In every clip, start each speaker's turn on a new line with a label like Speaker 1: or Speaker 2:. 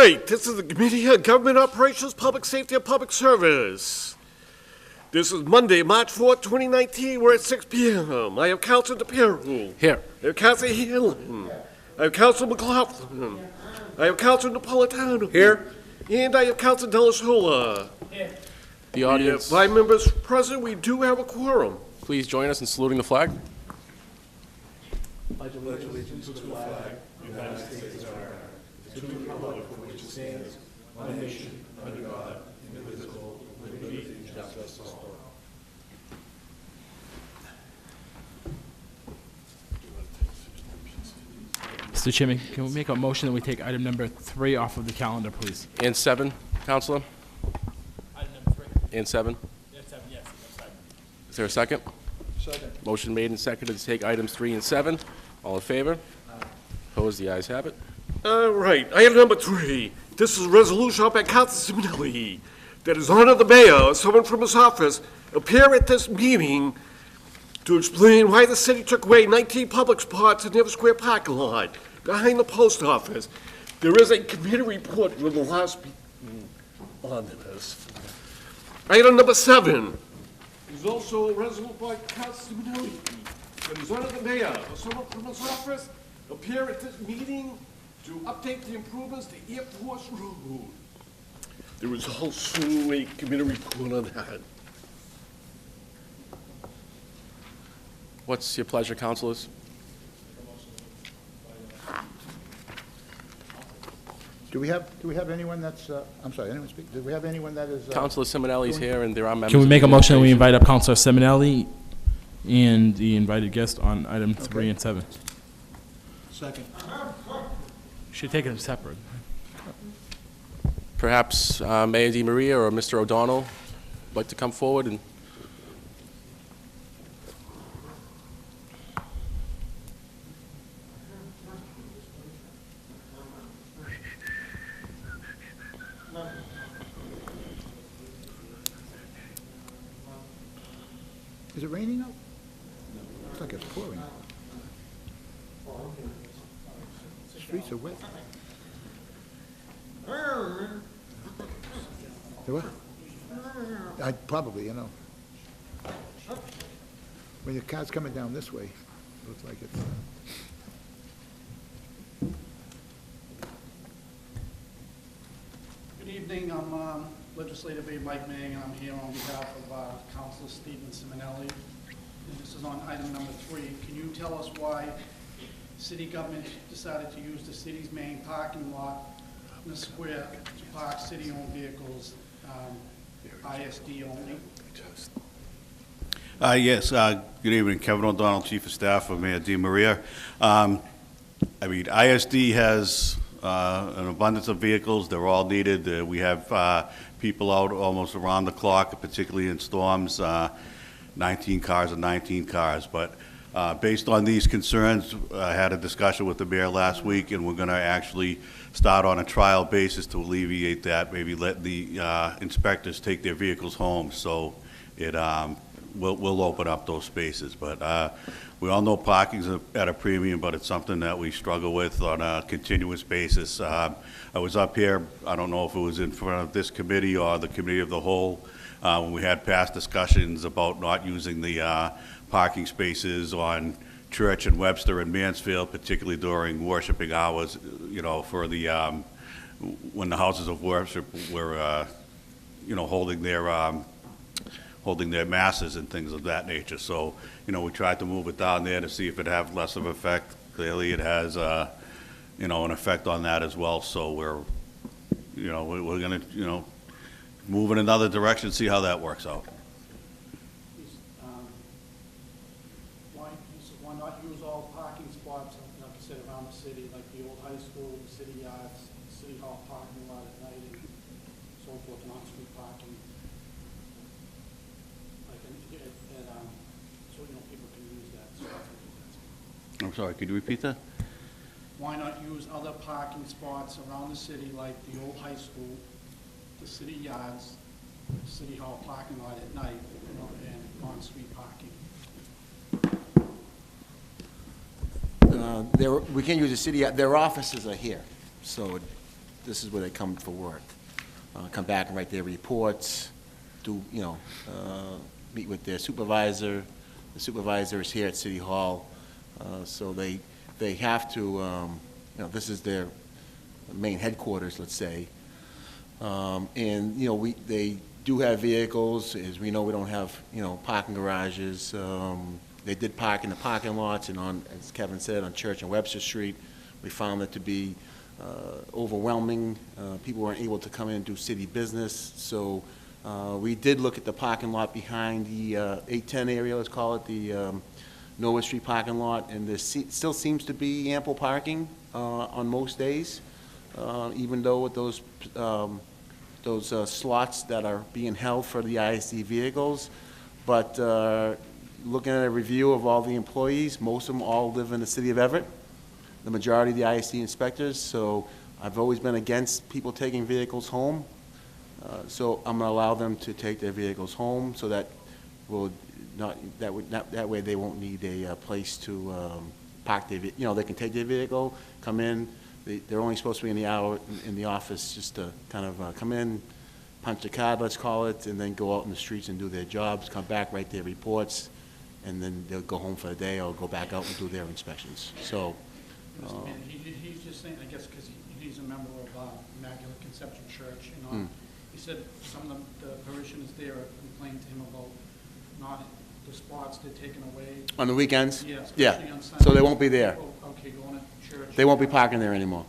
Speaker 1: right, this is the Committee on Government Operations, Public Safety, and Public Service. This is Monday, March 4th, 2019. We're at 6 p.m. I have Councilor DePiero.
Speaker 2: Here.
Speaker 1: I have Councilor Hanlon. I have Councilor McLaughlin. I have Councilor Napolitano.
Speaker 2: Here.
Speaker 1: And I have Councilor Delasola.
Speaker 2: The audience,
Speaker 1: 5 members present. We do have a quorum.
Speaker 2: please join us in saluting the flag.
Speaker 3: Mr. Chairman, can we make a motion that we take item number 3 off of the calendar, please?
Speaker 2: And 7, Counselor?
Speaker 3: Item number 3.
Speaker 2: And 7?
Speaker 3: Yes,
Speaker 2: Is there a second?
Speaker 4: Second.
Speaker 2: Motion made and seconded to take items 3 and 7. All in favor? Opposed? The ayes have it.
Speaker 1: All right, item number 3. This is a resolution by Councilor Simonelli that is honor the mayor or someone from his office appear at this meeting to explain why the city took away 19 public spots in the Everett Square parking lot behind the post office. There is a committee report from the last meeting on this. Item number 7 is also a resolution by Councilor Simonelli that is honor the mayor or someone from his office appear at this meeting to update the improvements to Air Force Road. There is also a committee report on that.
Speaker 2: What's your pleasure, councilors?
Speaker 4: Do we have anyone that's, I'm sorry, anyone speak? Do we have anyone that is?
Speaker 2: Councilor Simonelli's here, and there are members.
Speaker 3: Can we
Speaker 2: of
Speaker 3: make
Speaker 2: the
Speaker 3: a motion that we
Speaker 2: administration.
Speaker 3: invite up Councilor Simonelli and the invited guest on item 3 and 7?
Speaker 4: Second.
Speaker 3: Should take them separate.
Speaker 2: Perhaps Mayor DiMaria or Mr. O'Donnell would like to come forward and...
Speaker 4: Is it raining out? Looks like it's pouring. The streets are wet. They what? Probably, you know. When your car's coming down this way, it looks like it's...
Speaker 5: Good evening, I'm Legislative Aide Mike Mang, and I'm here on behalf of Councilor Stephen Simonelli. And this is on item number 3. Can you tell us why city government decided to use the city's main parking lot in the square to park city-owned vehicles, ISD only?
Speaker 6: Yes, good evening, Kevin O'Donnell, Chief of Staff of Mayor DiMaria. I mean, ISD has an abundance of vehicles. They're all needed. We have people out almost around the clock, particularly in storms, 19 cars and 19 cars. But based on these concerns, I had a discussion with the mayor last week, and we're going to actually start on a trial basis to alleviate that, maybe let the inspectors take their vehicles home. So it we'll open up those spaces. But we all know parking's at a premium, but it's something that we struggle with on a continuous basis. I was up here, I don't know if it was in front of this committee or the committee of the whole, when we had past discussions about not using the parking spaces on Church and Webster and Mansfield, particularly during worshiping hours, you know, for the, when the houses of worship were, you know, holding their masses and things of that nature. So, you know, we tried to move it down there to see if it had less of an effect. Clearly, it has, you know, an effect on that as well. So we're, you know, we're going to, you know, move in another direction, see how that works out.
Speaker 5: Why not use all parking spots, like I said, around the city, like the old high school, the city yards, city hall parking lot at night, and so forth, and on-street parking? So, you know, people can use that. So I think that's-
Speaker 6: I'm sorry, could you repeat that?
Speaker 5: Why not use other parking spots around the city, like the old high school, the city yards, city hall parking lot at night, you know, and on-street parking?
Speaker 7: We can use the city, their offices are here, so this is where they come for work. Come back and write their reports, meet with their supervisor. The supervisor is here at City Hall, so they have to, this is their main headquarters, let's say. And, they do have vehicles. As we know, we don't have, parking garages. They did park in the parking lots and on, as Kevin said, on Church and Webster Street. We found that to be overwhelming. People weren't able to come in and do city business. So we did look at the parking lot behind the 810 area, let's call it, the Norwood Street parking lot, and there still seems to be ample parking on most days, even though with those slots that are being held for the ISD vehicles. But looking at a review of all the employees, most of them all live in the city of Everett, the majority of the ISD inspectors, so I've always been against people taking vehicles home. So I'm going to allow them to take their vehicles home so that that way they won't need a place to park their, they can take their vehicle, come in. They're only supposed to be in the hour in the office just to kind of come in, punch the card, let's call it, and then go out in the streets and do their jobs, come back, write their reports, and then they'll go home for the day or go back out and do their inspections. So.
Speaker 5: Mr. Mayor, he's just saying, I guess, because he's a member of Immaculate Conception Church, he said some of the parishioners there complained to him about not the spots they're taking away.
Speaker 7: On the weekends?
Speaker 5: Yeah,
Speaker 7: Yeah,
Speaker 5: especially on Sunday.
Speaker 7: so they won't be there.
Speaker 5: Okay, going to church.
Speaker 7: They won't be parking there anymore.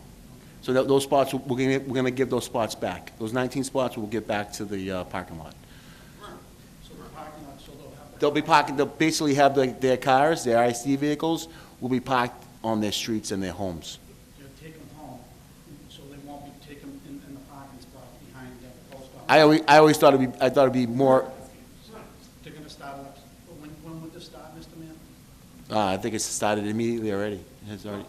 Speaker 7: So those spots, we're going to give those spots back. Those 19 spots we'll give back to the parking lot.
Speaker 5: So the parking lot, so
Speaker 7: They'll be parking, they'll basically have their cars, their IC vehicles, will be parked on their streets and their homes.
Speaker 5: they'll take them home, so they won't be taking them in the parking spot behind the post office.
Speaker 7: I always thought it'd be more,
Speaker 5: They're going to start it up, when would this start, Mr. Mayor?
Speaker 7: I think it's started immediately already. It's already.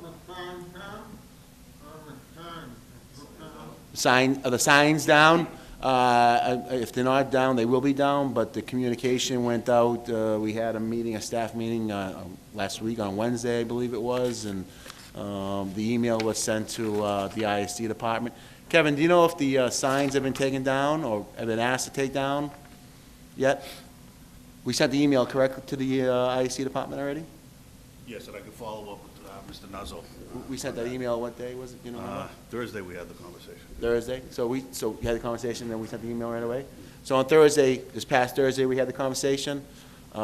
Speaker 7: Are the signs down? If they're not down, they will be down, but the communication went out. We had a staff meeting last week on Wednesday, I believe it was, and the email was sent to the ISD department. Kevin, do you know if the signs have been taken down or have been asked to take down yet? We sent the email, correct, to the ISD department already?
Speaker 6: Yes, and I can follow up with Mr. Nuzzo.
Speaker 7: We sent that email, what day was it, you know?
Speaker 6: Thursday, we had the conversation.
Speaker 7: Thursday? So we had the conversation, then we sent the email right away? So on Thursday, this past Thursday, we had the conversation. We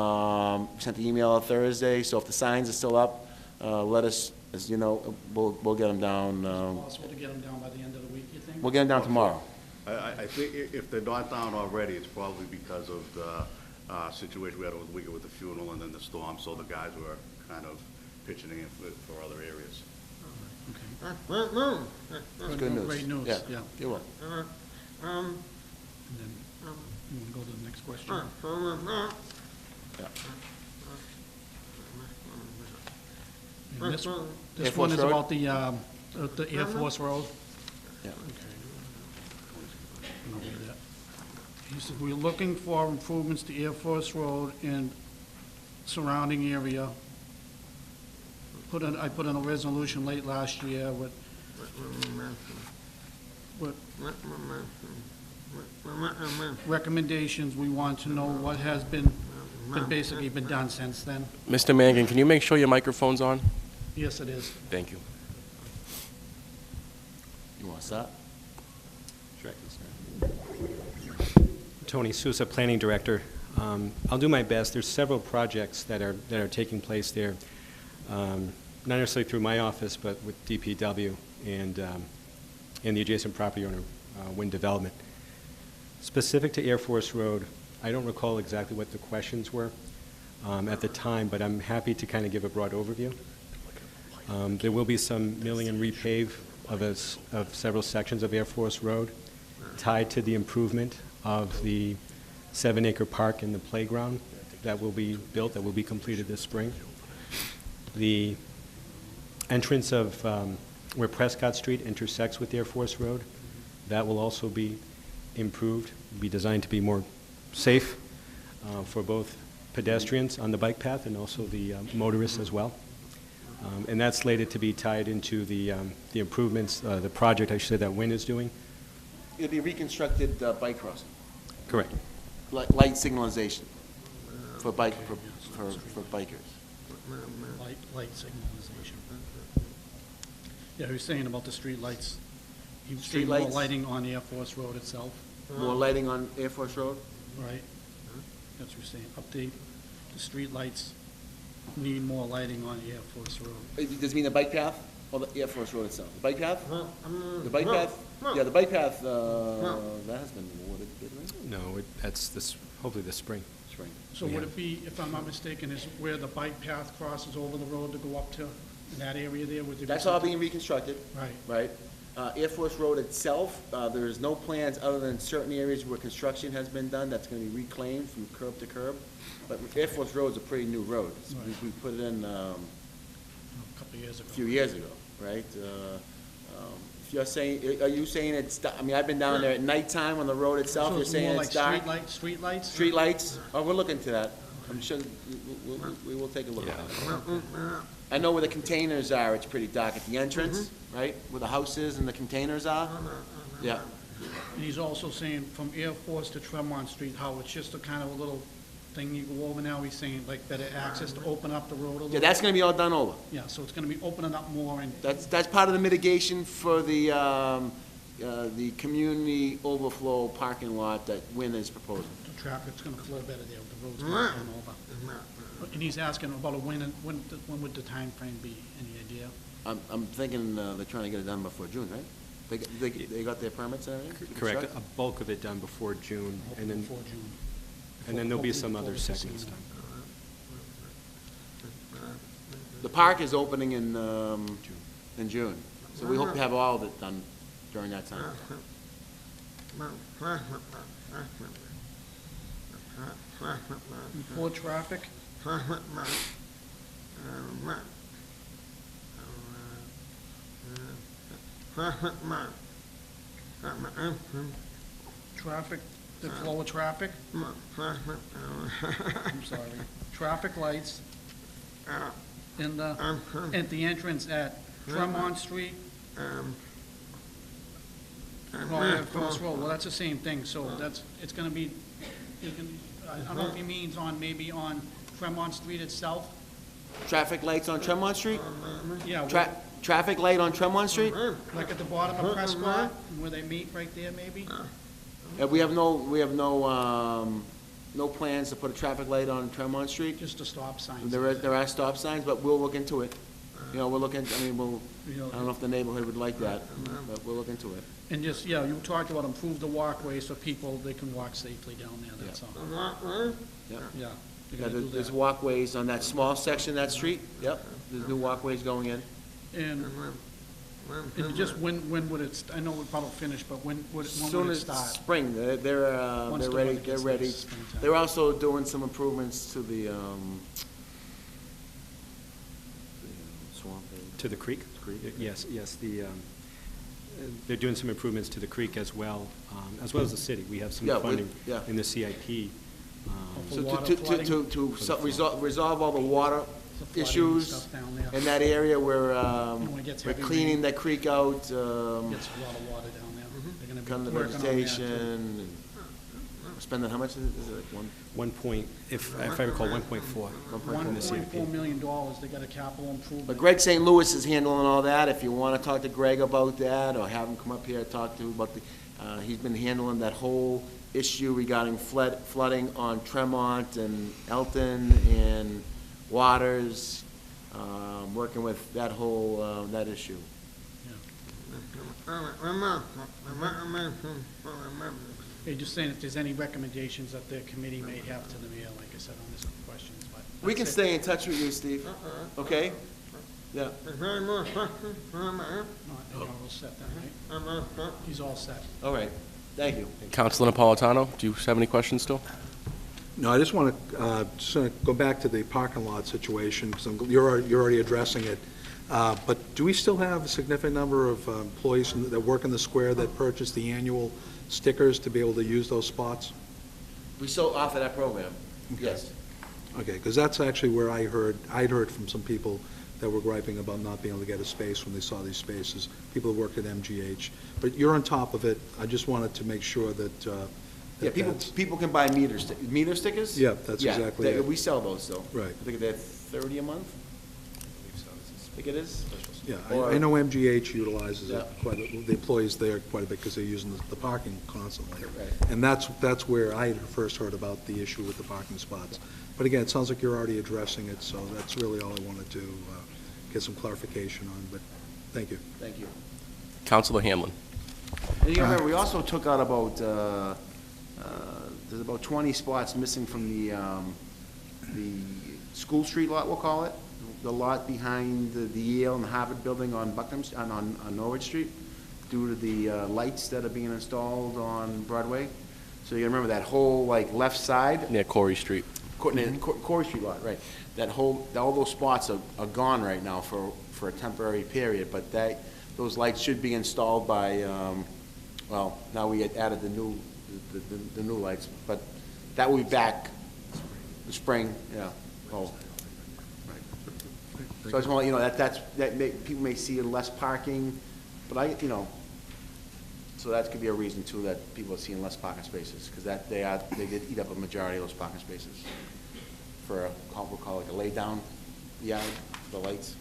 Speaker 7: sent the email on Thursday, so if the signs are still up, let us, as you know, we'll get them down.
Speaker 5: Possible to get them down by the end of the week, you think?
Speaker 7: We'll get them down tomorrow.
Speaker 6: I think if they're not down already, it's probably because of the situation we had over the weekend with the funeral and then the storm, so the guys were kind of pitching in for other areas.
Speaker 7: It's good news.
Speaker 5: Great news, yeah.
Speaker 7: You're welcome.
Speaker 5: And then, you want to go to the next question?
Speaker 7: Yeah.
Speaker 5: And this
Speaker 7: Air
Speaker 5: one
Speaker 7: Force
Speaker 5: is
Speaker 7: Road?
Speaker 5: about the Air Force Road.
Speaker 7: Yeah.
Speaker 5: I'll do that. He said, we're looking for improvements to Air Force Road and surrounding area. I put in a resolution late last year with recommendations. We want to know what has been basically been done since then.
Speaker 2: Mr. Mangan, can you make sure your microphone's on?
Speaker 5: Yes, it is.
Speaker 2: Thank you.
Speaker 7: You want to start? Sure.
Speaker 8: Tony Sousa, Planning Director. I'll do my best. There's several projects that are taking place there, not necessarily through my office, but with DPW and the adjacent property owner, Wind Development. Specific to Air Force Road, I don't recall exactly what the questions were at the time, but I'm happy to kind of give a broad overview. There will be some milling and repave of several sections of Air Force Road tied to the improvement of the 7-acre park and the playground that will be built, that will be completed this spring. The entrance of where Prescott Street intersects with Air Force Road, that will also be improved, be designed to be more safe for both pedestrians on the bike path and also the motorists as well. And that's slated to be tied into the improvements, the project, I should say, that Wynn is doing.
Speaker 7: It'll be reconstructed bike crossing,
Speaker 8: Correct.
Speaker 7: light signalization for bikers.
Speaker 5: Light signalization. Yeah, he was saying about the street lights. He was saying more
Speaker 7: Streetlights?
Speaker 5: lighting on Air Force Road itself,
Speaker 7: More lighting on Air Force Road?
Speaker 5: right? That's what he's saying. Update, the street lights need more lighting on Air Force Road.
Speaker 7: Does it mean the bike path or the Air Force Road itself? The bike path? The bike path? Yeah, the bike path, that has been awarded, didn't it?
Speaker 8: No, that's this, hopefully this spring.
Speaker 7: Spring.
Speaker 5: So would it be, if I'm not mistaken, is where the bike path crosses over the road to go up to, in that area there? Would there be
Speaker 7: That's all
Speaker 5: something-
Speaker 7: being reconstructed,
Speaker 5: Right.
Speaker 7: right? Air Force Road itself, there is no plans other than certain areas where construction has been done, that's gonna be reclaimed from curb to curb. But Air Force Road's a pretty new road. We put it in,
Speaker 5: A couple of years
Speaker 7: a
Speaker 5: ago.
Speaker 7: few years ago, right? If you're saying, are you saying it's, I mean, I've been down there at nighttime on the road itself,
Speaker 5: So
Speaker 7: you're
Speaker 5: it's
Speaker 7: saying
Speaker 5: more
Speaker 7: it's
Speaker 5: like
Speaker 7: dark?
Speaker 5: street lights?
Speaker 7: Street lights? Oh, we'll look into that. I'm sure, we will take a look at that. I know where the containers are, it's pretty dark at the entrance, right? Where the houses and the containers are? Yeah.
Speaker 5: And he's also saying from Air Force to Tremont Street, how it's just a kind of a little thing you go over now. He's saying like better access to open up the road a little.
Speaker 7: Yeah, that's gonna be all done over.
Speaker 5: Yeah, so it's gonna be opening up more and
Speaker 7: That's part of the mitigation for the community overflow parking lot that Wynn is proposing.
Speaker 5: the traffic's gonna flow better there, the road's gonna turn over. And he's asking about when would the time frame be? Any idea?
Speaker 7: I'm thinking they're trying to get it done before June, right? They got their permits and everything? to
Speaker 8: Correct,
Speaker 7: construct?
Speaker 8: a bulk of it done before June, and then,
Speaker 5: Before June.
Speaker 8: and then there'll be some
Speaker 5: Hopefully
Speaker 8: other
Speaker 5: before the
Speaker 8: segments
Speaker 5: casino.
Speaker 8: done.
Speaker 7: The park is opening in June, so we hope to have all of it done during that time.
Speaker 5: Before traffic, traffic, the flow of traffic. I'm sorry. Traffic lights in the, at the entrance at Tremont Street. No, Air Force Road, well, that's the same thing, so that's, it's gonna be, you can, I don't know if he means on, maybe on Tremont Street itself.
Speaker 7: Traffic lights on Tremont Street?
Speaker 5: Yeah,
Speaker 7: Traffic light on Tremont Street?
Speaker 5: like at the bottom of Prescott, where they meet right there, maybe?
Speaker 7: We have no plans to put a traffic light on Tremont Street.
Speaker 5: Just a stop sign.
Speaker 7: There are stop signs, but we'll look into it. You know, we'll look into, I mean,
Speaker 5: You know,
Speaker 7: I don't know if the neighborhood would like that, but we'll look into it.
Speaker 5: And just, yeah, you talked about improve the walkways so people, they can walk safely down there, that's all.
Speaker 7: Yeah.
Speaker 5: Yeah,
Speaker 7: Yeah,
Speaker 5: you're gonna do
Speaker 7: there's
Speaker 5: that.
Speaker 7: walkways on that small section of that street, yep, there's new walkways going in.
Speaker 5: And just when would it, I know we're probably finished, but when would
Speaker 7: Soon
Speaker 5: it
Speaker 7: as
Speaker 5: start?
Speaker 7: spring, they're
Speaker 5: Once the
Speaker 7: ready,
Speaker 5: weather
Speaker 7: they're
Speaker 5: gets
Speaker 7: ready.
Speaker 5: nice, springtime.
Speaker 7: They're also doing some improvements to the swamp.
Speaker 8: To the creek?
Speaker 7: Creek.
Speaker 8: Yes, they're doing some improvements to the creek as well as the city. We have some
Speaker 7: Yeah,
Speaker 8: funding
Speaker 7: yeah.
Speaker 8: in the CIP.
Speaker 5: For
Speaker 7: So
Speaker 5: water flooding?
Speaker 7: to resolve all the water
Speaker 5: The flooding and
Speaker 7: issues
Speaker 5: stuff down there.
Speaker 7: in that area where
Speaker 5: when it gets
Speaker 7: we're
Speaker 5: heavy
Speaker 7: cleaning
Speaker 5: rain.
Speaker 7: that creek out,
Speaker 5: Gets a lot of water down there. They're gonna
Speaker 7: cutting the
Speaker 5: be working on that, too.
Speaker 7: vegetation, and spending, how much is it, like one?
Speaker 8: 1 point, if I recall, 1.4 in the CIP.
Speaker 5: $1.4 million, they got a capital
Speaker 7: But
Speaker 5: improvement.
Speaker 7: Greg St. Louis is handling all that. If you want to talk to Greg about that, or have him come up here and talk to about he's been handling that whole issue regarding flooding on Tremont and Elton and Waters, working with that whole, that issue.
Speaker 5: Hey, just saying if there's any recommendations that the committee may have to the mayor, like I said, on this questions, but.
Speaker 7: We can
Speaker 5: that's it.
Speaker 7: stay in touch with you, Steve, okay? Yeah.
Speaker 5: No, I think I'm all set then, right? He's all set.
Speaker 7: All right, thank you.
Speaker 2: Councilor Napolitano, do you have any questions still?
Speaker 9: No, I just want to go back to the parking lot situation, because you're already addressing it. But do we still have a significant number of employees that work in the square that purchase the annual stickers to be able to use those spots?
Speaker 7: We still offer that program,
Speaker 9: Okay.
Speaker 7: yes.
Speaker 9: Okay, because that's actually where I'd heard from some people that were griping about not being able to get a space when they saw these spaces, people who work at MGH. But you're on top of it. I just wanted to make sure that,
Speaker 7: Yeah, people can buy meter stickers?
Speaker 9: Yeah, that's
Speaker 7: Yeah,
Speaker 9: exactly
Speaker 7: they-
Speaker 9: it.
Speaker 7: we sell those still.
Speaker 9: Right.
Speaker 7: I think they're 30 a month? I think it is?
Speaker 9: Yeah,
Speaker 7: Or-
Speaker 9: I know MGH utilizes it
Speaker 7: Yeah.
Speaker 9: quite, the employees there quite a bit because they're using the parking constantly.
Speaker 7: Right.
Speaker 9: And that's where I had first heard about the issue with the parking spots. But again, it sounds like you're already addressing it, so that's really all I wanted to get some clarification on, but thank you.
Speaker 7: Thank you.
Speaker 2: Counselor Hamlin.
Speaker 7: And you remember, we also took out about, there's about 20 spots missing from the School Street lot, we'll call it, the lot behind the Yale and Harvard building on Bucknam, on Norwich Street, due to the lights that are being installed on Broadway. So you remember that whole, like, left side,
Speaker 2: Near Corey Street.
Speaker 7: Corey Street lot, right. That whole, all those spots are gone right now for a temporary period, but those lights should be installed by, well, now we had added the new lights, but that will be back the spring, yeah. Oh. So I just want to, people may see less parking, but so that could be a reason too, that people are seeing less parking spaces, because they did eat up a majority of those parking spaces for we'll call it a lay-down yard, the lights.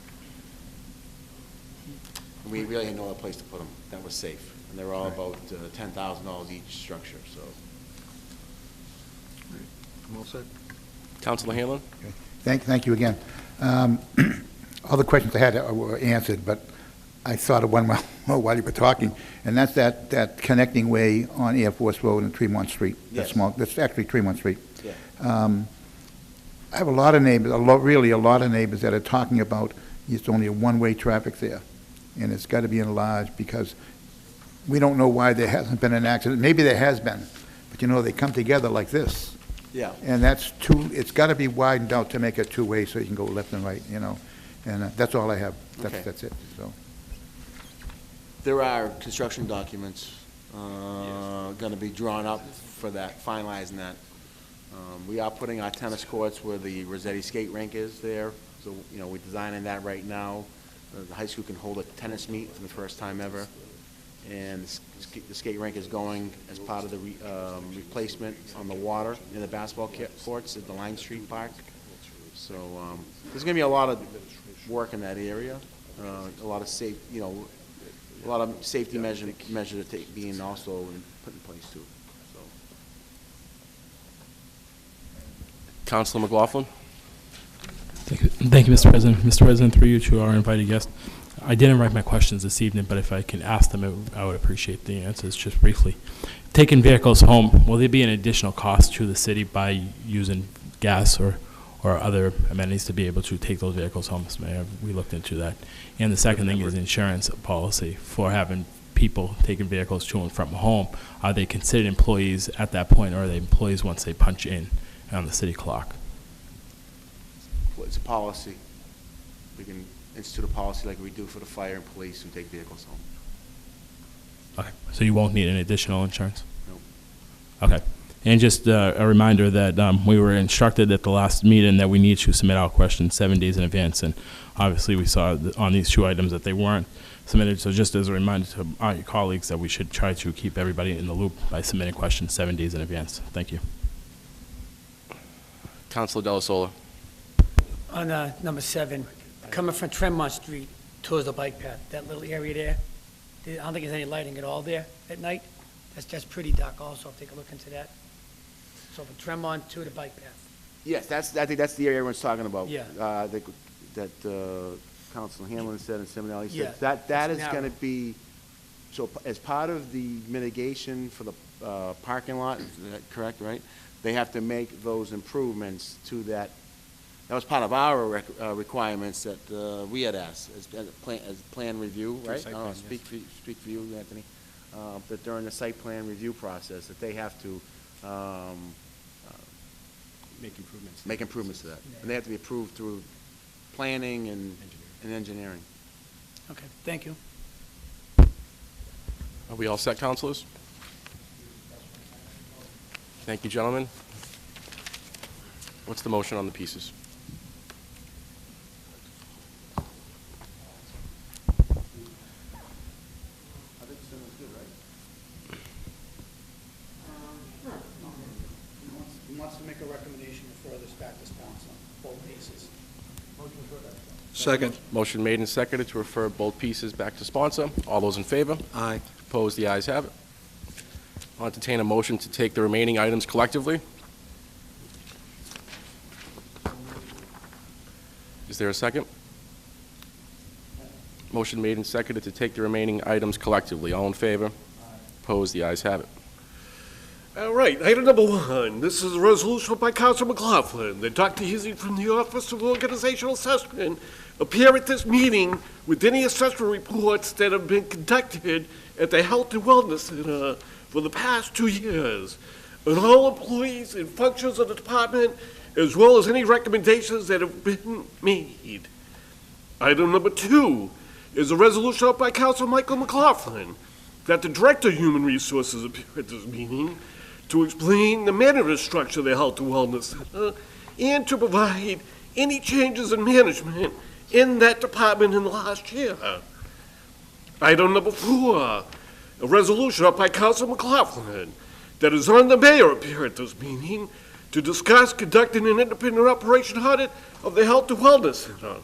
Speaker 7: And we really had no other place to put them that was safe, and they were all about $10,000 each structure, so.
Speaker 9: I'm all set.
Speaker 2: Counselor Hanlon?
Speaker 4: Thank you again. All the questions I had were answered, but I thought of one while you were talking, and that's that connecting way on Air Force Road and Tremont Street.
Speaker 7: Yes.
Speaker 4: That's actually Tremont Street.
Speaker 7: Yeah.
Speaker 4: I have a lot of neighbors, really a lot of neighbors that are talking about it's only a one-way traffic there, and it's got to be enlarged because we don't know why there hasn't been an accident. Maybe there has been, but they come together like this.
Speaker 7: Yeah.
Speaker 4: And it's got to be widened out to make it two-way so you can go left and right, and that's all I have.
Speaker 7: Okay.
Speaker 4: That's it, so.
Speaker 7: There are construction documents going to be drawn up for that, finalizing that. We are putting our tennis courts where the Rossetti skate rink is there, so, we're designing that right now. The high school can hold a tennis meet for the first time ever. And the skate rink is going as part of the replacement on the water in the basketball courts at the Line Street Park. So there's going to be a lot of work in that area, a lot of safety measures being also put in place too. So.
Speaker 2: Counselor McLaughlin?
Speaker 3: Thank you, Mr. President. Mr. President, through you to our invited guest, I didn't write my questions this evening, but if I can ask them, I would appreciate the answers just briefly. Taking vehicles home, will there be an additional cost to the city by using gas or other amenities to be able to take those vehicles home? Mr. Mayor, we looked into that. And the second thing is insurance policy for having people taking vehicles to and from home. Are they considered employees at that point, or are they employees once they punch in on the city clock?
Speaker 7: It's a policy. We can institute a policy like we do for the fire and police who take vehicles home.
Speaker 3: Okay, so you won't need an additional insurance?
Speaker 7: No.
Speaker 3: Okay. And just a reminder that we were instructed at the last meeting that we need to submit our questions 7 days in advance, and obviously we saw on these two items that they weren't submitted, so just as a reminder to our colleagues that we should try to keep everybody in the loop by submitting questions 7 days in advance. Thank you.
Speaker 2: Counselor Delasola?
Speaker 10: On number 7, coming from Tremont Street towards the bike path, that little area there, I don't think there's any lighting at all there at night. That's pretty dark also, I'll take a look into that. So from Tremont to the bike path.
Speaker 7: Yes, I think that's the area everyone's talking about.
Speaker 10: Yeah.
Speaker 7: That Councilor Hamlin said and Simonelli said.
Speaker 10: Yeah,
Speaker 7: That is
Speaker 10: it's
Speaker 7: going to
Speaker 10: narrow.
Speaker 7: be, so as part of the mitigation for the parking lot, is that correct, right? They have to make those improvements to that. That was part of our requirements that we had asked as plan review, right?
Speaker 8: site
Speaker 7: I don't know,
Speaker 8: plan,
Speaker 7: speak for you, Anthony. That during the site plan review process, that they have to
Speaker 8: Make improvements.
Speaker 7: make improvements to that. And they have to be approved through planning and engineering.
Speaker 10: Okay, thank you.
Speaker 2: Are we all set, councilors? Thank you, gentlemen. What's the motion on the pieces?
Speaker 5: wants to make a recommendation to refer this back to sponsor, both pieces.
Speaker 9: Second.
Speaker 2: Motion made and seconded to refer both pieces back to sponsor. All those in favor?
Speaker 9: Aye.
Speaker 2: Opposed? The ayes have it. I'll entertain a motion to take the remaining items collectively. Is there a second? Motion made and seconded to take the remaining items collectively. All in favor? Opposed? The ayes have it.
Speaker 1: All right, item number 1. This is a resolution by Council McLaughlin that Dr. Heasy from the Office of Organizational Assessment appear at this meeting with any assessment reports that have been conducted at the Health and Wellness Center for the past 2 years, and all employees and functions of the department, as well as any recommendations that have been made. Item number 2 is a resolution up by Council Michael McLaughlin that the Director of Human Resources appear at this meeting to explain the management structure of the Health and Wellness Center and to provide any changes in management in that department in the last year. Item number 4, a resolution up by Council McLaughlin that is on the mayor appear at this meeting to discuss conducting an independent operation audit of the Health and Wellness Center.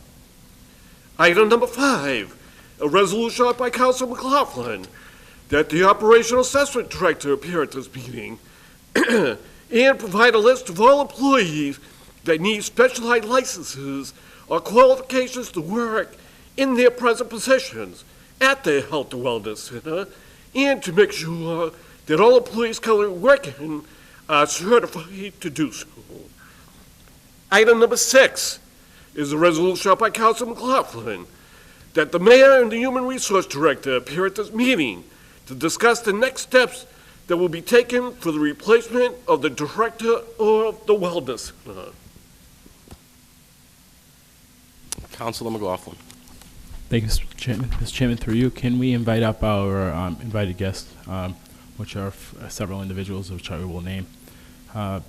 Speaker 1: Item number 5, a resolution up by Council McLaughlin that the Operational Assessment Director appear at this meeting and provide a list of all employees that need specialized licenses or qualifications to work in their present positions at the Health and Wellness Center, and to make sure that all employees currently working are certified to do so. Item number 6 is a resolution up by Council McLaughlin that the mayor and the Human Resource Director appear at this meeting to discuss the next steps that will be taken for the replacement of the Director of the Wellness Center.
Speaker 2: Councilor McLaughlin.
Speaker 3: Thank you, Mr. Chairman. Mr. Chairman, through you, can we invite up our invited guests, which are several individuals, which I will name.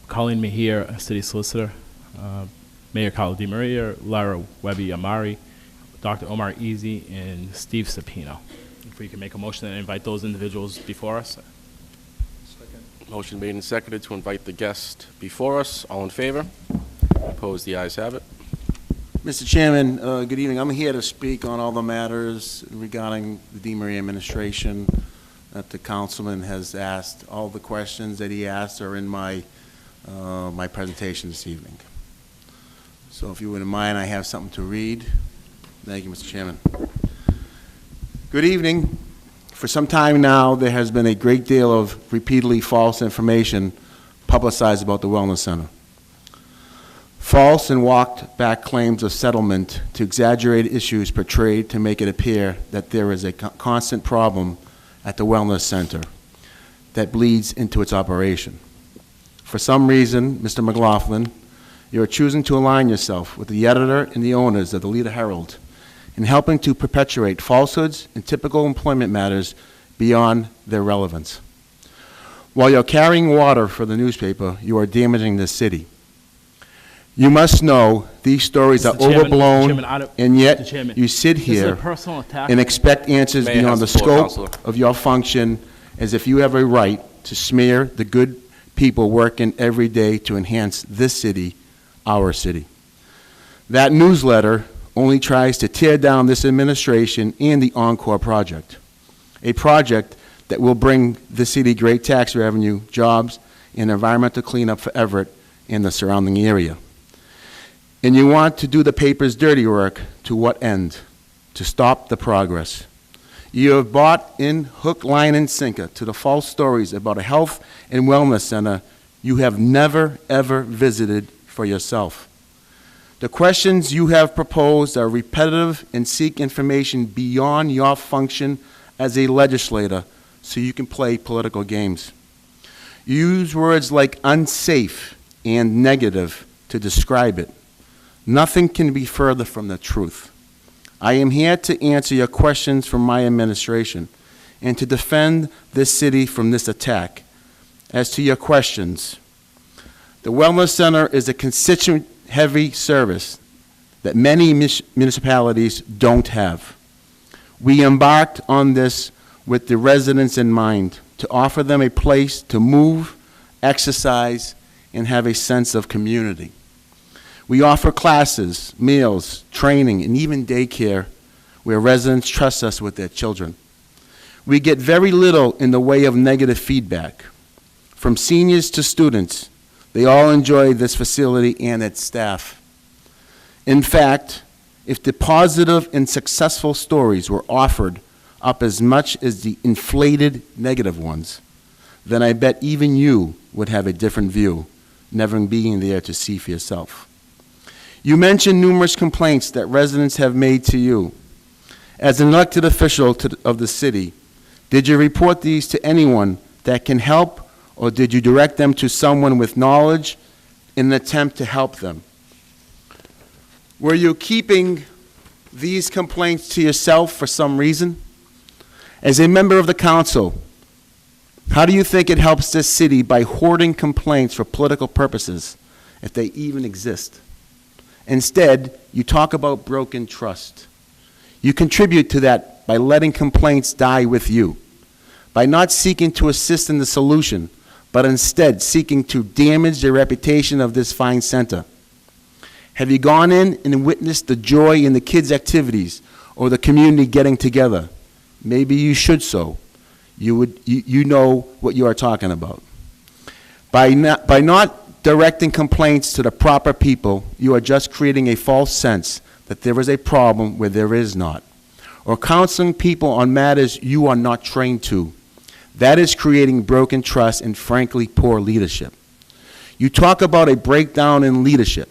Speaker 3: Colleen Mejia, a city solicitor, Mayor Carlo Di Maria, Lara Webby Amari, Dr. Omar Easy, and Steve Sapino. If we can make a motion and invite those individuals before us.
Speaker 2: Motion made and seconded to invite the guest before us. All in favor? Opposed? The ayes have it.
Speaker 7: Mr. Chairman, good evening. I'm here to speak on all the matters regarding the Di Maria administration that the councilman has asked. All the questions that he asked are in my my presentation this evening. So if you wouldn't mind, I have something to read. Thank you, Mr. Chairman. Good evening. For some time now, there has been a great deal of repeatedly false information publicized about the Wellness Center. False and walked back claims of settlement to exaggerate issues portrayed to make it appear that there is a constant problem at the Wellness Center that bleeds into its operation. For some reason, Mr. McLaughlin, you are choosing to align yourself with the editor and the owners of the Leader Herald in helping to perpetuate falsehoods and typical employment matters beyond their relevance. While you're carrying water for the newspaper, you are damaging this city. You must know these stories are
Speaker 3: Mr. Chairman,
Speaker 7: overblown,
Speaker 3: Mr. Chairman,
Speaker 7: and yet
Speaker 3: Mr. Chairman,
Speaker 7: you sit
Speaker 3: this is a
Speaker 7: here
Speaker 3: personal attack.
Speaker 7: and expect answers
Speaker 2: May I
Speaker 7: beyond the
Speaker 2: have the floor,
Speaker 7: scope
Speaker 2: Counselor?
Speaker 7: of your function, as if you have a right to smear the good people working every day to enhance this city, our city. That newsletter only tries to tear down this administration and the Encore project, a project that will bring the city great tax revenue, jobs, and environmental cleanup for Everett and the surrounding area. And you want to do the paper's dirty work to what end? To stop the progress. You have bought in hook, line, and sinker to the false stories about a health and wellness center you have never, ever visited for yourself. The questions you have proposed are repetitive and seek information beyond your function as a legislator so you can play political games. You use words like unsafe and negative to describe it. Nothing can be further from the truth. I am here to answer your questions from my administration and to defend this city from this attack. As to your questions, the Wellness Center is a constituent-heavy service that many municipalities don't have. We embarked on this with the residents in mind, to offer them a place to move, exercise,
Speaker 2: and have a sense of community. We offer classes, meals, training, and even daycare where residents trust us with their children. We get very little in the way of negative feedback. From seniors to students, they all enjoy this facility and its staff. In fact, if the positive and successful stories were offered up as much as the inflated negative ones, then I bet even you would have a different view, never being there to see for yourself. You mentioned numerous complaints that residents have made to you. As an elected official of the city, did you report these to anyone that can help, or did you direct them to someone with knowledge in an attempt to help them? Were you keeping these complaints to yourself for some reason? As a member of the council, how do you think it helps this city by hoarding complaints for political purposes, if they even exist? Instead, you talk about broken trust. You contribute to that by letting complaints die with you, by not seeking to assist in the solution, but instead seeking to damage the reputation of this fine center. Have you gone in and witnessed the joy in the kids' activities or the community getting together? Maybe you should so. You know what you are talking about. By not directing complaints to the proper people, you are just creating a false sense that there is a problem where there is not, or counseling people on matters you are not trained to. That is creating broken trust and, frankly, poor leadership. You talk about a breakdown in leadership.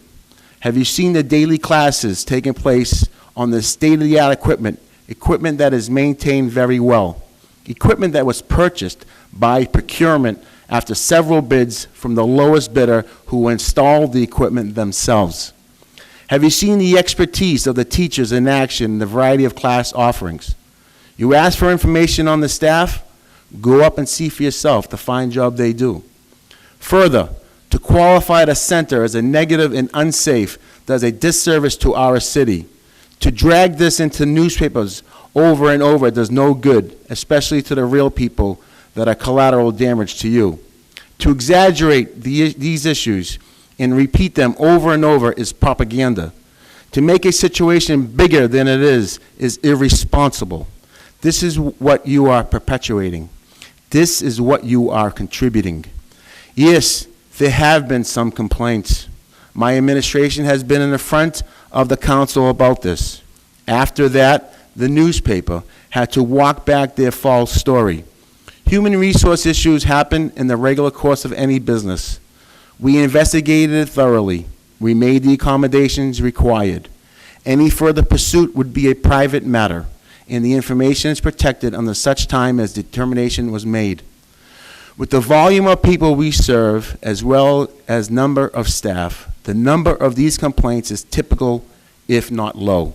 Speaker 2: Have you seen the daily classes taking place on the state-of-the-art equipment that is maintained very well, equipment that was purchased by procurement after several bids from the lowest bidder who installed the equipment themselves? Have you seen the expertise of the teachers in action in the variety of class offerings? You ask for information on the staff? Go up and see for yourself the fine job they do. Further, to qualify the center as a negative and unsafe does a disservice to our city. To drag this into newspapers over and over does no good, especially to the real people that are collateral damage to you. To exaggerate these issues and repeat them over and over is propaganda. To make a situation bigger than it is irresponsible. This is what you are perpetuating. This is what you are contributing. Yes, there have been some complaints. My administration has been in the front of the council about this. After that, the newspaper had to walk back their false story. Human resource issues happen in the regular course of any business. We investigated it thoroughly. We made the accommodations required. Any further pursuit would be a private matter, and the information is protected until such time as determination was made. With the volume of people we serve, as well as number of staff, the number of these complaints is typical, if not low.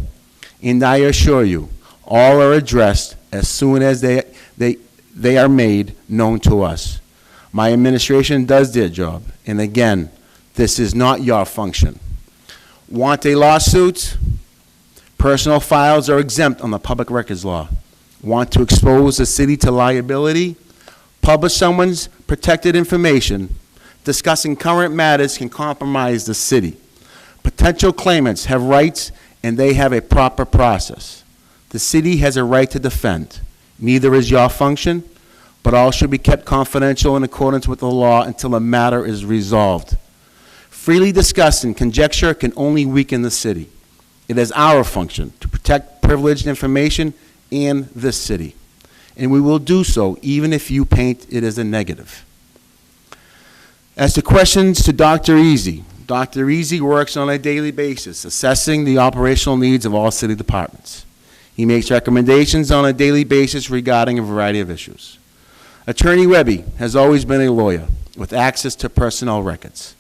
Speaker 2: And I assure you, all are addressed as soon as they are made known to us. My administration does their job, and again, this is not your function. Want a lawsuit? Personal files are exempt on the public records law. Want to expose the city to liability? Publish someone's protected information. Discussing current matters can compromise the city. Potential claimants have rights, and they have a proper process. The city has a right to defend. Neither is your function, but all should be kept confidential in accordance with the law until a matter is resolved. Freely discussing conjecture can only weaken the city. It is our function to protect privileged information in this city, and we will do so even if you paint it as a negative. As to questions to Dr. Easy, Dr. Easy works on a daily basis, assessing the operational needs of all city departments. He makes recommendations on a daily basis regarding a variety of issues. Attorney Webby has always been a lawyer with access to personnel records.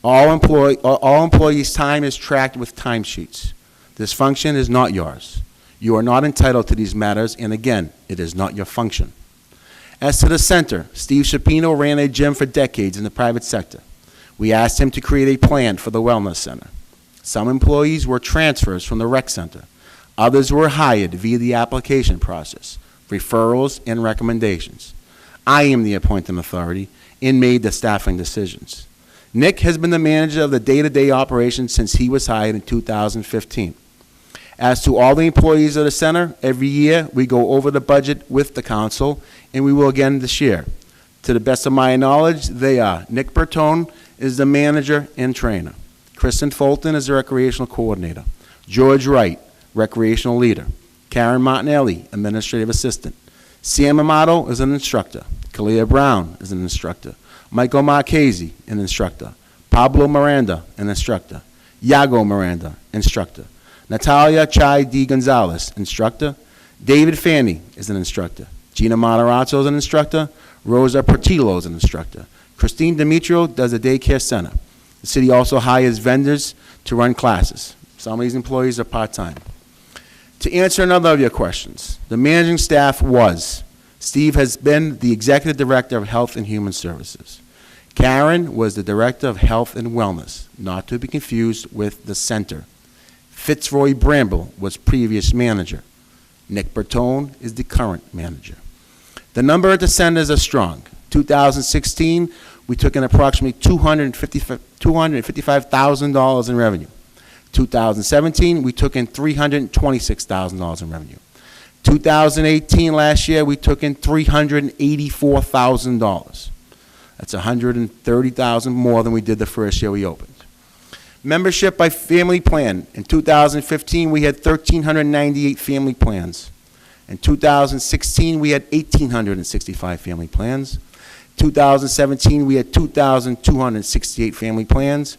Speaker 2: All employees' time is tracked with timesheets. This function is not yours. You are not entitled to these matters, and again, it is not your function. As to the center, Steve Shapino ran a gym for decades in the private sector. We asked him to create a plan for the wellness center. Some employees were transfers from the rec center. Others were hired via the application process, referrals, and recommendations. I am the appointing authority and made the staffing decisions. Nick has been the manager of the day-to-day operations since he was hired in 2015. As to all the employees of the center, every year we go over the budget with the council, and we will again this year. To the best of my knowledge, they are: Nick Bertone is the manager and trainer. Kristen Fulton is the recreational coordinator. George Wright, recreational leader. Karen Martinelli, administrative assistant. Sam Amato is an instructor. Kalia Brown is an instructor. Michael Marchese, an instructor. Pablo Miranda, an instructor. Yago Miranda, instructor. Natalia Chai D. Gonzalez, instructor. David Fanny is an instructor. Gina Moderato is an instructor. Rosa Portillo is an instructor. Christine Demetrio does the daycare center. The city also hires vendors to run classes. Some of these employees are part-time. To answer another of your questions, the managing staff was: Steve has been the executive director of Health and Human Services. Karen was the director of Health and Wellness, not to be confused with the center. Fitzroy Bramble was previous manager. Nick Bertone is the current manager. The number at the centers are strong. 2016, we took in approximately $255,000 in revenue. 2017, we took in $326,000 in revenue. 2018, last year, we took in $384,000. That's $130,000 more than we did the first year we opened. Membership by family plan. In 2015, we had 1,398 family plans. In 2016, we had 1,865 family plans. 2017, we had 2,268 family plans.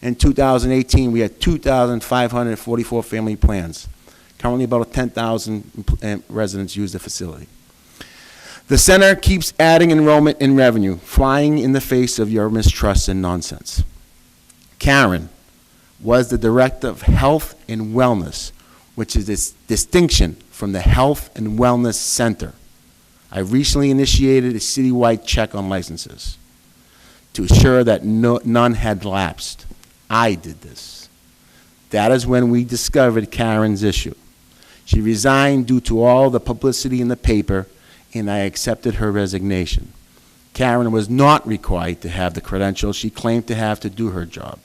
Speaker 2: In 2018, we had 2,544 family plans. Currently, about 10,000 residents use the facility. The center keeps adding enrollment and revenue, flying in the face of your mistrust and nonsense. Karen was the director of Health and Wellness, which is this distinction from the Health and Wellness Center. I recently initiated a citywide check on licenses to ensure that none had lapsed. I did this. That is when we discovered Karen's issue. She resigned due to all the publicity in the paper, and I accepted her resignation. Karen was not required to have the credentials she claimed to have to do her job,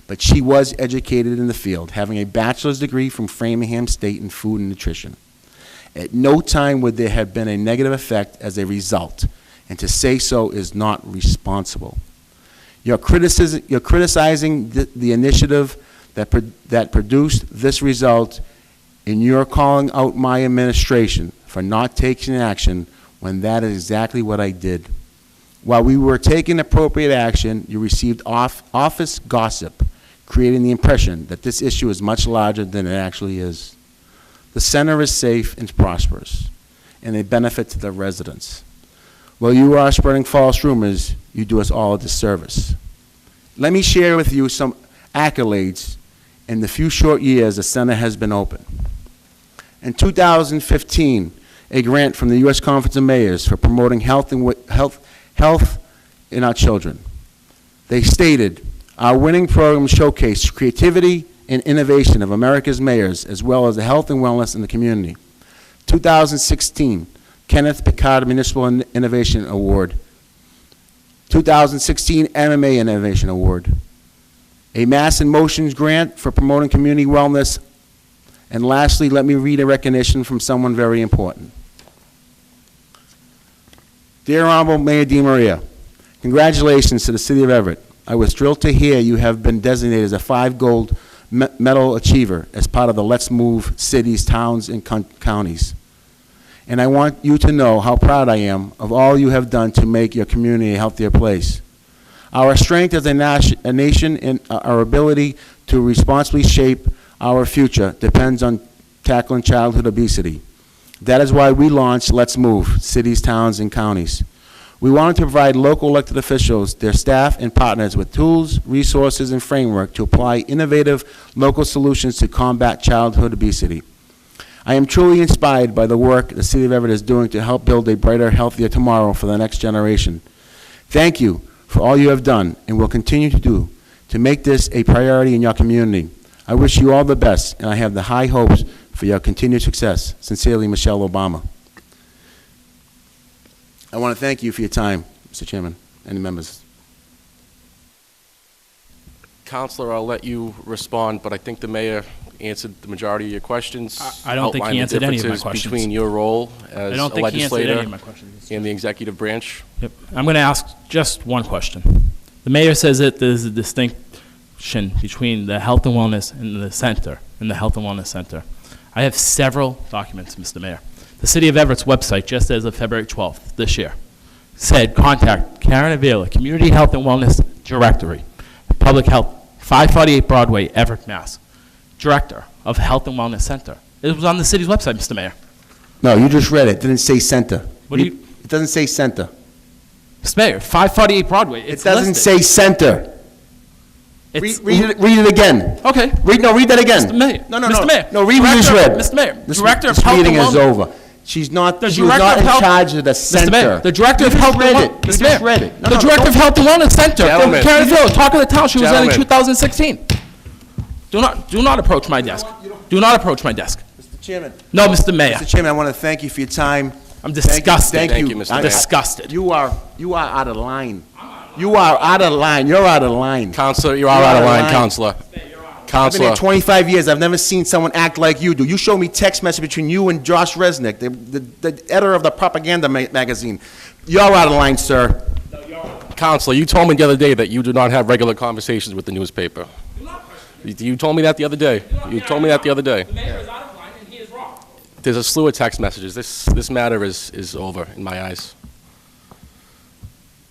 Speaker 2: but she was educated in the field, having a bachelor's degree from Framingham State in food and nutrition. At no time would there have been a negative effect as a result, and to say so is not responsible. You're criticizing the initiative that produced this result, and you're calling out my administration for not taking action when that is exactly what I did. While we were taking appropriate action, you received office gossip, creating the impression that this issue is much larger than it actually is. The center is safe and prosperous, and a benefit to the residents. While you are spreading false rumors, you do us all a disservice. Let me share with you some accolades in the few short years the center has been open. In 2015, a grant from the U.S. Conference of Mayors for promoting health in our children. They stated, our winning program showcased creativity and innovation of America's mayors, as well as the health and wellness in the community. 2016, Kenneth Picard Municipal Innovation Award. 2016 MMA Innovation Award. A Mass in Motions grant for promoting community wellness. And lastly, let me read a recognition from someone very important. Dear Honorable Mayor DeMaria, congratulations to the City of Everett. I was thrilled to hear you have been designated as a 5 Gold Medal Achiever as part of the Let's Move cities, towns, and counties. And I want you to know how proud I am of all you have done to make your community a healthier place. Our strength as a nation and our ability to responsibly shape our future depends on tackling childhood obesity. That is why we launched Let's Move cities, towns, and counties. We wanted to provide local elected officials, their staff, and partners with tools, resources, and framework to apply innovative local solutions to combat childhood obesity. I am truly inspired by the work the City of Everett is doing to help build a brighter, healthier tomorrow for the next generation. Thank you for all you have done and will continue to do to make this a priority in your community. I wish you all the best, and I have the high hopes for your continued success. Sincerely, Michelle Obama. I want to thank you for your time, Mr. Chairman, and the members.
Speaker 11: Counselor, I'll let you respond, but I think the mayor answered the majority of your questions.
Speaker 3: I don't think he answered any of my
Speaker 11: outlined the differences
Speaker 3: questions.
Speaker 11: between your role
Speaker 3: I
Speaker 11: as
Speaker 3: don't
Speaker 11: a
Speaker 3: think he answered any
Speaker 11: legislator
Speaker 3: of my questions.
Speaker 11: and the executive branch.
Speaker 3: Yep. I'm going to ask just one question. The mayor says that there's a distinction between the health and wellness and the center, and the health and wellness center. I have several documents, Mr. Mayor. The City of Everett's website, just as of February 12th this year, said, contact Karen Avila, Community Health and Wellness Directory, Public Health, 548 Broadway, Everett, Mass. Director of Health and Wellness Center. It was on the city's website, Mr. Mayor.
Speaker 2: No, you just read it. It didn't say center.
Speaker 3: What do you-
Speaker 2: It doesn't say center.
Speaker 3: Mr. Mayor, 548 Broadway,
Speaker 2: It
Speaker 3: it's
Speaker 2: doesn't
Speaker 3: listed.
Speaker 2: say center.
Speaker 3: It's-
Speaker 2: Read it again.
Speaker 3: Okay.
Speaker 2: Read that again.
Speaker 3: Mr. Mayor.
Speaker 2: No,
Speaker 3: Mr. Mayor.
Speaker 2: No, read what you just read.
Speaker 3: Mr. Mayor.
Speaker 2: This
Speaker 3: Director of
Speaker 2: this
Speaker 3: Health and
Speaker 2: meeting is
Speaker 3: Wellness.
Speaker 2: over. She was not
Speaker 3: Director of
Speaker 2: in
Speaker 3: Health-
Speaker 2: charge of the center.
Speaker 3: Mr. Mayor, the Director
Speaker 2: You
Speaker 3: of
Speaker 2: just
Speaker 3: Health and
Speaker 2: read
Speaker 3: Wellness.
Speaker 2: it. You
Speaker 3: Mr.
Speaker 2: just
Speaker 3: Mayor,
Speaker 2: read it. No,
Speaker 3: the
Speaker 2: no,
Speaker 3: Director of
Speaker 2: don't-
Speaker 3: Health and Wellness Center from
Speaker 11: Gentlemen.
Speaker 3: Karenville, talking to the town, she was there in
Speaker 11: Gentlemen.
Speaker 3: 2016. Do not approach my desk. Do not approach my desk.
Speaker 2: Mr. Chairman.
Speaker 3: No, Mr. Mayor.
Speaker 2: Mr. Chairman, I want to thank you for your time.
Speaker 3: I'm disgusted.
Speaker 11: Thank you, Mr.
Speaker 3: I'm
Speaker 11: Mayor.
Speaker 3: disgusted.
Speaker 2: You are out of line. You are out of line. You're out of line.
Speaker 11: Counselor, you are out of line, Counselor.
Speaker 2: I've been here
Speaker 11: Counselor,
Speaker 2: 25 years. I've never seen someone act like you do. You showed me text message between you and Josh Resnick, the editor of the propaganda magazine. You're out of line, sir.
Speaker 11: Counselor, you told me the other day that you do not have regular conversations with the newspaper. You told me that the other day. You told me that the other day.
Speaker 3: The mayor is out of line and he is wrong.
Speaker 11: There's a slew of text messages. This matter is over in my eyes.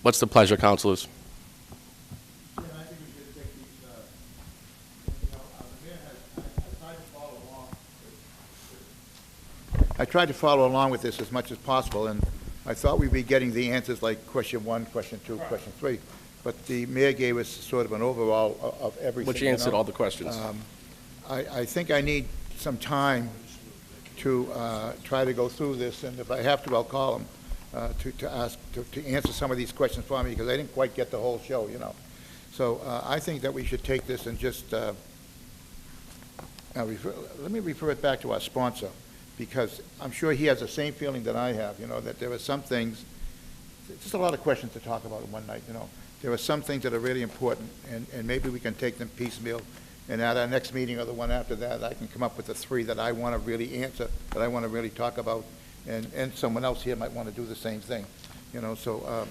Speaker 11: What's the pleasure, councilors?
Speaker 4: I tried to follow along with this as much as possible, and I thought we'd be getting the answers like question 1, question 2, question 3. But the mayor gave us sort of an overall of everything.
Speaker 11: Which
Speaker 4: you
Speaker 11: answered
Speaker 4: know.
Speaker 11: all the questions.
Speaker 4: I think I need some time to try to go through this, and if I have to, I'll call him to answer some of these questions for me, because I didn't quite get the whole show, you know. So I think that we should take this and just, let me refer it back to our sponsor, because I'm sure he has the same feeling that I have, you know, that there are some things, just a lot of questions to talk about in one night, you know. There are some things that are really important, and maybe we can take them piecemeal, and at our next meeting or the one after that, I can come up with the 3 that I want to really answer, that I want to really talk about, and someone else here might want to do the same thing, you know, so,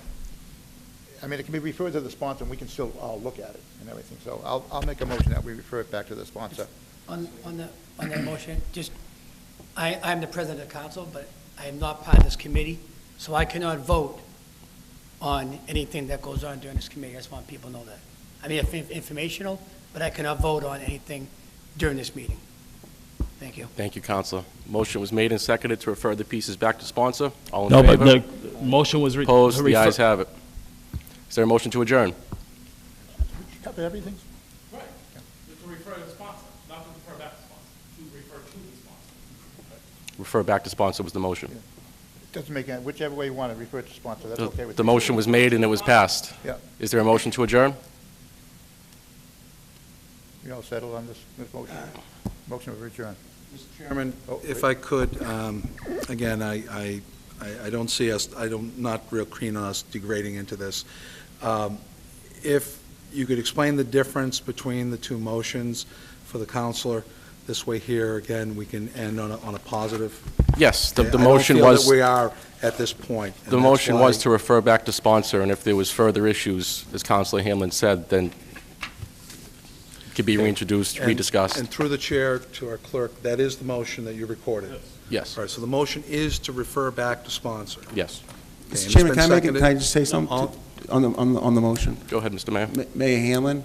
Speaker 4: I mean, it can be referred to the sponsor, and we can still all look at it and everything, so I'll make a motion that we refer it back to the sponsor.
Speaker 10: On that motion, just, I'm the president of the council, but I am not part of this committee, so I cannot vote on anything that goes on during this committee. I just want people to know that. I mean, if informational, but I cannot vote on anything during this meeting. Thank you.
Speaker 11: Thank you, Counselor. Motion was made and seconded to refer the pieces back to sponsor. All in
Speaker 3: No, but
Speaker 11: favor?
Speaker 3: the motion was.
Speaker 11: Opposed? The ayes have it. Is there a motion to adjourn?
Speaker 4: Cover everything?
Speaker 3: Right. To refer to the sponsor, not to refer back to sponsor, to refer to the sponsor.
Speaker 11: Refer back to sponsor was the motion.
Speaker 4: Doesn't make any, whichever way you want to refer it to sponsor, that's okay with
Speaker 11: The
Speaker 4: me.
Speaker 11: motion was made and it was passed.
Speaker 4: Yeah.
Speaker 11: Is there a motion to adjourn?
Speaker 4: We all settled on this motion? Motion to adjourn.
Speaker 9: Mr. Chairman,
Speaker 4: Oh,
Speaker 9: if
Speaker 4: wait.
Speaker 9: I could, again, I don't see us, not real keen on us degrading into this. If you could explain the difference between the two motions for the counselor, this way here, again, we can end on a positive.
Speaker 11: Yes, the
Speaker 9: I
Speaker 11: motion
Speaker 9: don't feel
Speaker 11: was,
Speaker 9: that we are at this point. and
Speaker 11: the
Speaker 9: that's
Speaker 11: motion was
Speaker 9: why-
Speaker 11: to refer back to sponsor, and if there was further issues, as Counselor Hamlin said, then it could be reintroduced,
Speaker 9: And
Speaker 11: rediscussed.
Speaker 9: through the chair to our clerk, that is the motion that you recorded.
Speaker 11: Yes,
Speaker 9: All right, so the motion is to refer back to sponsor.
Speaker 11: yes.
Speaker 9: Okay,
Speaker 2: Mr.
Speaker 9: and it's
Speaker 2: Chairman,
Speaker 9: been seconded.
Speaker 2: can I just say something
Speaker 9: All-
Speaker 2: on the motion?
Speaker 11: Go ahead, Mr. Mayor.
Speaker 2: Mayor Hamlin,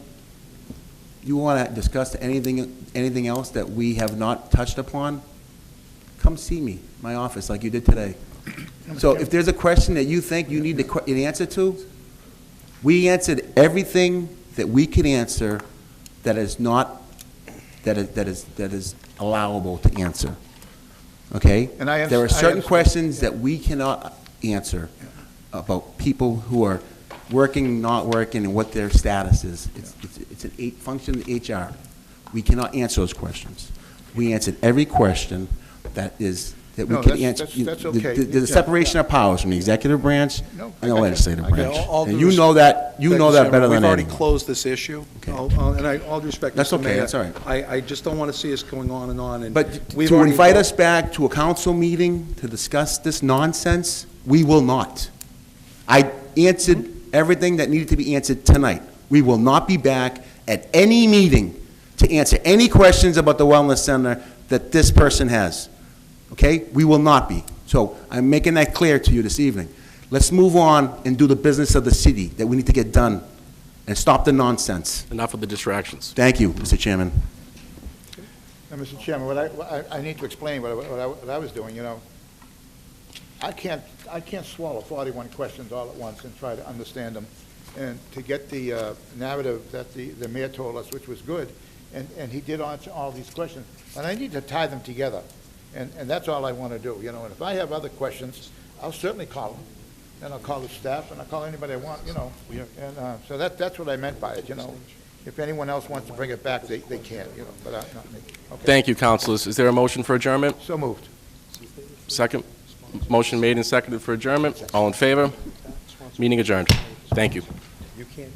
Speaker 2: you want to discuss anything else that we have not touched upon? Come see me, my office, like you did today. So if there's a question that you think you need an answer to, we answered everything that we could answer that is not, that is allowable to answer. Okay?
Speaker 4: And I
Speaker 2: There are certain
Speaker 4: understand.
Speaker 2: questions that we cannot answer about people who are working, not working, and what their status is. It's an function of HR. We cannot answer those questions. We answered every question that that we
Speaker 4: No,
Speaker 2: can
Speaker 4: that's-
Speaker 2: answer.
Speaker 4: that's okay.
Speaker 2: There's a separation of powers from the executive branch
Speaker 4: No, I
Speaker 2: and the
Speaker 4: got you.
Speaker 2: legislative
Speaker 4: I got
Speaker 2: branch.
Speaker 4: you.
Speaker 9: All due
Speaker 2: And you
Speaker 9: res-
Speaker 2: know that, you
Speaker 9: Thank
Speaker 2: know
Speaker 9: you,
Speaker 2: that
Speaker 9: Chairman.
Speaker 2: better than
Speaker 9: We've already
Speaker 2: anyone.
Speaker 9: closed this issue.
Speaker 2: Okay.
Speaker 9: All due respect,
Speaker 2: That's
Speaker 9: Mr.
Speaker 2: okay,
Speaker 9: Mayor,
Speaker 2: that's all right.
Speaker 9: I just don't want to see us going on and on, and
Speaker 2: But
Speaker 9: we've
Speaker 2: to
Speaker 9: already
Speaker 2: invite
Speaker 9: voted-
Speaker 2: us back to a council meeting to discuss this nonsense, we will not. I answered everything that needed to be answered tonight. We will not be back at any meeting to answer any questions about the wellness center that this person has. Okay? We will not be. So I'm making that clear to you this evening. Let's move on and do the business of the city that we need to get done and stop the nonsense.
Speaker 11: Enough of the distractions.
Speaker 2: Thank you, Mr. Chairman.
Speaker 4: Now, Mr. Chairman, I need to explain what I was doing, you know. I can't swallow 41 questions all at once and try to understand them, and to get the narrative that the mayor told us, which was good, and he did answer all these questions, but I need to tie them together, and that's all I want to do, you know, and if I have other questions, I'll certainly call them, and I'll call the staff, and I'll call anybody I want, you know, and so that's what I meant by it, you know. If anyone else wants to bring it back, they can, you know, but not me. Okay.
Speaker 11: Thank you, councilors. Is there a motion for adjournment?
Speaker 4: So moved.
Speaker 11: Second? Motion made and seconded for adjournment. All in favor? Meeting adjourned. Thank you.
Speaker 9: You can't